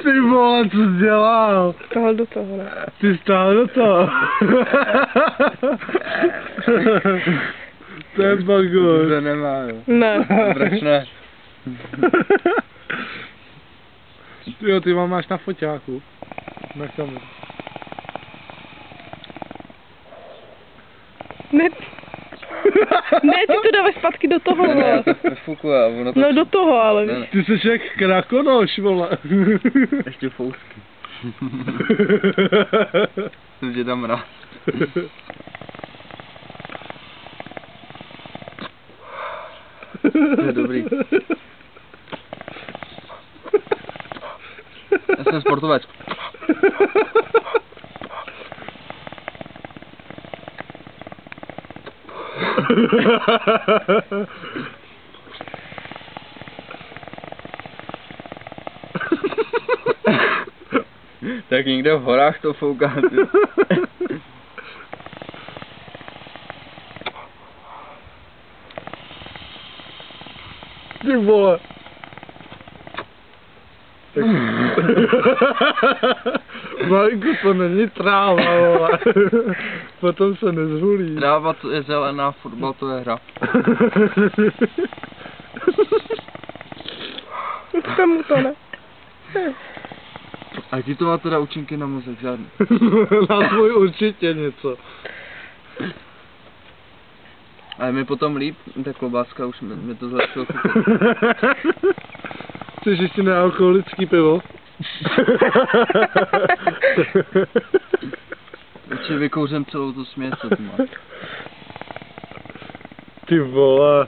Ty vole, co jsi dělal? Stáhl do toho, ne? Ty stál do toho. To je bagus. To nemá, jo. Ne. Proč ne? Jo, ty máš na foťáku. Na kameru. Ne. Ne, ty to dáváš zpátky do toho, Ne, vole. to vyfukuje a ono to... No do toho, ale Ne, víš. ne. Ty jsi jak krakonoš, vole. Ještě fousky. Jsem tě tam rád. To je dobrý. Já jsem sportovec. Tak někde v horách to fouká. Ty vole. Tak... Majku, to není tráva, vole. Potom se nezhulí. Tráva to je zelená, fotbal to je hra. Tomu to ne. A ti to má teda účinky na mozek, žádný. Na tvůj určitě něco. Ale mi potom líp, ta klobáska už mi to zlepšilo. Chceš ještě nealkoholický pivo? Určitě vykouřím celou tu směs, co tu máš. Ty vole.